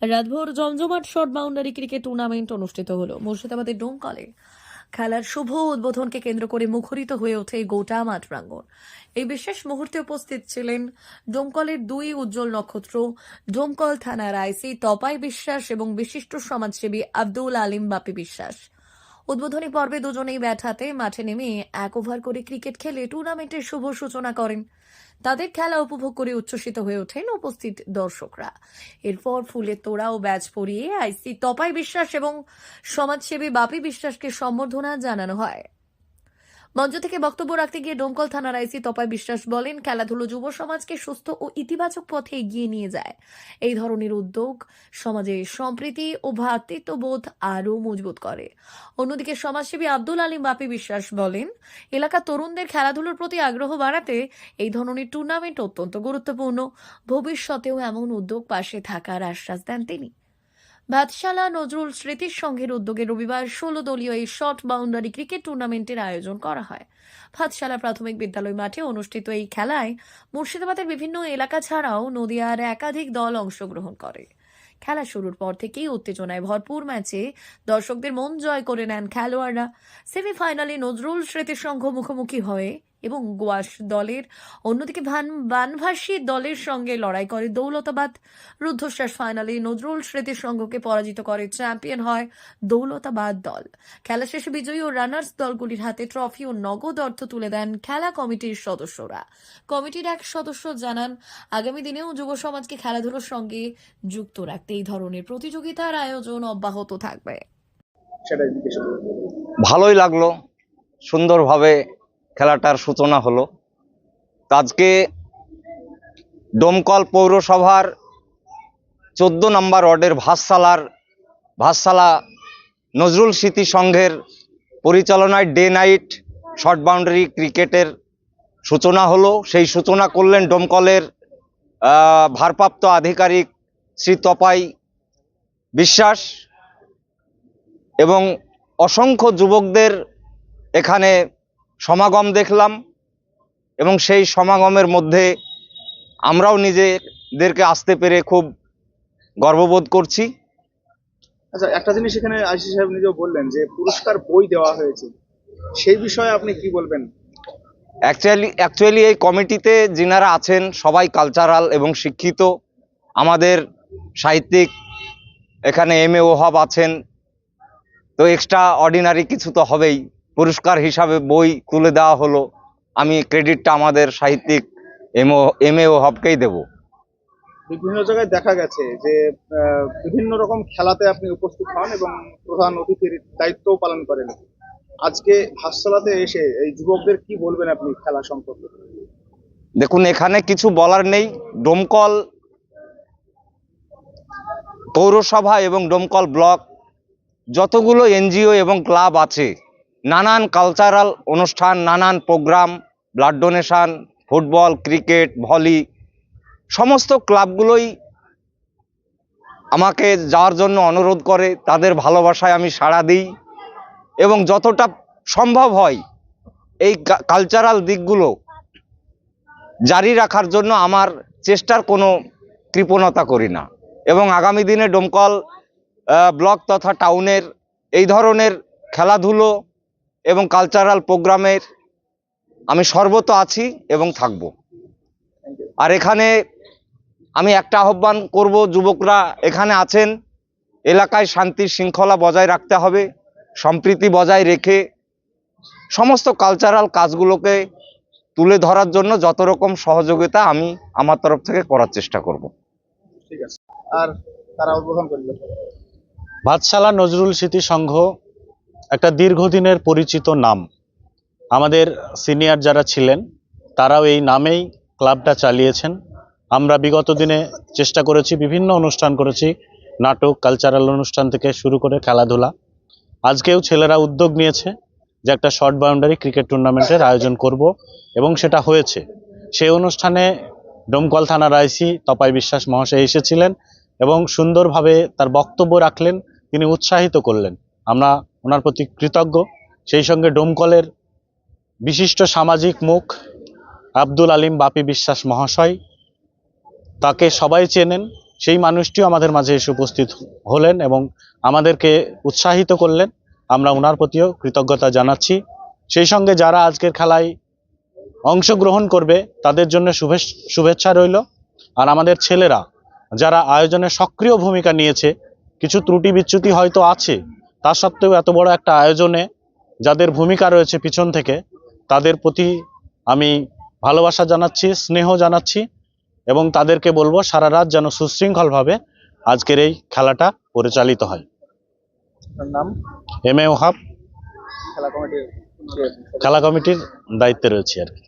রাতভর জমজমাট short boundary cricket tournament অনুষ্ঠিত হলো মুর্শিদাবাদের ডোমকলে। খেলার শুভ উদ্বোধনকে কেন্দ্র করে মুখরিত হয়ে ওঠে গোটা মাঠ প্রাঙ্গণ। এই বিশেষ মুহূর্তে উপস্থিত ছিলেন ডোমকলের দুই উজ্জ্বল নক্ষত্র, ডোমকল থানার আইসি তপাই বিশ্বাস এবং বিশিষ্ট সমাজসেবী আব্দুল আলিম বাপি বিশ্বাস। উদ্বোধনী পর্বে দুজনেই ব্যাট হাতে মাঠে নেমে এক ওভার করে ক্রিকেট খেলে টুর্নামেন্টের শুভ সূচনা করেন। তাদের খেলা উপভোগ করে উচ্ছ্বসিত হয়ে ওঠেন উপস্থিত দর্শকরা। এরপর ফুলের তোড়া ও ব্যাজ পরিয়ে আইসি তপাই বিশ্বাস এবং সমাজসেবী বাপি বিশ্বাসকে সম্বর্ধনা জানানো হয়। মঞ্চ থেকে বক্তব্য রাখতে গিয়ে ডোমকল থানার আইসি তপাই বিশ্বাস বলেন, খেলাধুলো যুব সমাজকে সুস্থ ও ইতিবাচক পথে এগিয়ে নিয়ে যায়। এই ধরনের উদ্যোগ সমাজে সম্প্রীতি ও ভ্রাতৃত্ববোধ আরও মজবুত করে। অন্যদিকে সমাজসেবী আব্দুল আলিম বাপি বিশ্বাস বলেন, এলাকার তরুণদের খেলাধুলোর প্রতি আগ্রহ বাড়াতে এই ধরনের টুর্নামেন্ট অত্যন্ত গুরুত্বপূর্ণ। ভবিষ্যতেও এমন উদ্যোগ পাশে থাকার আশ্বাস দেন তিনি। ভাতশালা নজরুল স্মৃতির সংঘের উদ্যোগে রবিবার 16 দলীয় এই শর্ট বাউন্ডারি ক্রিকেট টুর্নামেন্টের আয়োজন করা হয়। ভাতশালা প্রাথমিক বিদ্যালয় মাঠে অনুষ্ঠিত এই খেলায় মুর্শিদাবাদের বিভিন্ন এলাকা ছাড়াও নদিয়ার একাধিক দল অংশগ্রহণ করে। খেলা শুরুর পর থেকেই উত্তেজনায় ভরপুর ম্যাচে দর্শকদের মন জয় করে নেন খেলোয়াড়রা। সেমিফাইনালে নজরুল স্মৃতির সংঘ মুখোমুখি হয় এবং গোয়াস দলের, অন্যদিকে বানভাসী দলের সঙ্গে লড়াই করে দৌলতাবাদ। রুদ্ধশ্বাস ফাইনালে নজরুল স্মৃতির সংঘকে পরাজিত করে চ্যাম্পিয়ন হয় দৌলতাবাদ দল। খেলা শেষে বিজয়ী ও রানার্স দলগুলির হাতে ট্রফি ও নগদ অর্থ তুলে দেন খেলা কমিটির সদস্যরা। কমিটির এক সদস্য জানান, আগামী দিনেও যুব সমাজকে খেলাধুলোর সঙ্গে যুক্ত রাখতে এই ধরনের প্রতিযোগিতার আয়োজন অব্যাহত থাকবে। ভালোই লাগলো, সুন্দরভাবে খেলাটার সূচনা হলো। আজকে ডোমকল পৌরসভার 14 নম্বর ওয়ার্ডের ভাতশালা নজরুল স্মৃতি সংঘের পরিচালনায় ডে নাইট শর্ট বাউন্ডারি ক্রিকেটের সূচনা হলো। সেই সূচনা করলেন ডোমকলের ভারপ্রাপ্ত আধিকারিক শ্রী তপাই বিশ্বাস এবং অসংখ্য যুবকদের এখানে সমাগম দেখলাম এবং সেই সমাগমের মধ্যে আমরাও নিজেদেরকে আসতে পেরে খুব গর্ববোধ করছি। আচ্ছা, একটা জিনিস এখানে আইসি সাহেব নিজেও বললেন যে পুরস্কার বই দেওয়া হয়েছে, সেই বিষয়ে আপনি কি বলবেন? অ্যাকচুয়ালি এই কমিটিতে যিনারা আছেন সবাই কালচারাল এবং শিক্ষিত। আমাদের সাহিত্যিক এখানে MA ওহাব আছেন, তো এক্সট্রা অর্ডিনারি কিছু তো হবেই। পুরস্কার হিসাবে বই তুলে দেওয়া হলো, আমি ক্রেডিটটা আমাদের সাহিত্যিক MA ওহাবকেই দেব। বিভিন্ন জায়গায় দেখা গেছে যে বিভিন্ন রকম খেলাতে আপনি উপস্থিত হন এবং প্রধান অতিথির দায়িত্বও পালন করেন। আজকে ভাতশালাতে এসে এই যুবকদের কি বলবেন আপনি খেলা সম্পর্কে? দেখুন, এখানে কিছু বলার নেই। ডোমকল পৌরসভা এবং ডোমকল ব্লক যতগুলো NGO এবং ক্লাব আছে, নানান কালচারাল অনুষ্ঠান, নানান programme, blood donation, football, cricket, volley, সমস্ত ক্লাবগুলোই আমাকে যাওয়ার জন্য অনুরোধ করে। তাদের ভালোবাসায় আমি সাড়া দিই এবং যতটা সম্ভব হয় এই কালচারাল দিকগুলো জারি রাখার জন্য আমার চেষ্টার কোনো কৃপণতা করি না। এবং আগামী দিনে ডোমকল ব্লক তথা টাউনের এই ধরনের খেলাধুলো এবং কালচারাল প্রোগ্রামের আমি সর্বত আছি এবং থাকব। আর এখানে আমি একটা আহ্বান করব, যুবকরা এখানে আছেন, এলাকায় শান্তি শৃঙ্খলা বজায় রাখতে হবে। সম্প্রীতি বজায় রেখে সমস্ত কালচারাল কাজগুলোকে তুলে ধরার জন্য যত রকম সহযোগিতা আমি আমার তরফ থেকে করার চেষ্টা করব। ঠিক আছে। আর তারা উদ্বোধন করলেন। ভাতশালা নজরুল স্মৃতি সংঘ একটা দীর্ঘদিনের পরিচিত নাম। আমাদের সিনিয়র যারা ছিলেন তারাও এই নামেই ক্লাবটা চালিয়েছেন। আমরা বিগত দিনে চেষ্টা করেছি, বিভিন্ন অনুষ্ঠান করেছি, নাটক, কালচারাল অনুষ্ঠান থেকে শুরু করে খেলাধুলা। আজকেও ছেলেরা উদ্যোগ নিয়েছে যে একটা শর্ট বাউন্ডারি ক্রিকেট টুর্নামেন্টের আয়োজন করব এবং সেটা হয়েছে। সেই অনুষ্ঠানে ডোমকল থানার আইসি তপাই বিশ্বাস মহাশয় এসেছিলেন এবং সুন্দরভাবে তার বক্তব্য রাখলেন, তিনি উৎসাহিত করলেন। আমরা ওনার প্রতি কৃতজ্ঞ। সেই সঙ্গে ডোমকলের বিশিষ্ট সামাজিক মুখ আব্দুল আলিম বাপি বিশ্বাস মহাশয়, তাকে সবাই চেনেন সেই মানুষটিও আমাদের মাঝে এসে উপস্থিত হলেন এবং আমাদেরকে উৎসাহিত করলেন। আমরা ওনার প্রতিও কৃতজ্ঞতা জানাচ্ছি। সেই সঙ্গে যারা আজকের খেলায় অংশগ্রহণ করবে তাদের জন্য শুভেচ্ছা রইল। আর আমাদের ছেলেরা যারা আয়োজনে সক্রিয় ভূমিকা নিয়েছে, কিছু ত্রুটি বিচ্যুতি হয়তো আছে, তা সত্ত্বেও এত বড় একটা আয়োজনে যাদের ভূমিকা রয়েছে পিছন থেকে, তাদের প্রতি আমি ভালোবাসা জানাচ্ছি, স্নেহ জানাচ্ছি এবং তাদেরকে বলবো সারা রাত যেন সুশৃঙ্খলভাবে আজকের এই খেলাটা পরিচালিত হয়। আপনার নাম? এম এ ওহাব, খেলা কমিটির খেলা কমিটির দায়িত্বে রয়েছে আর কি।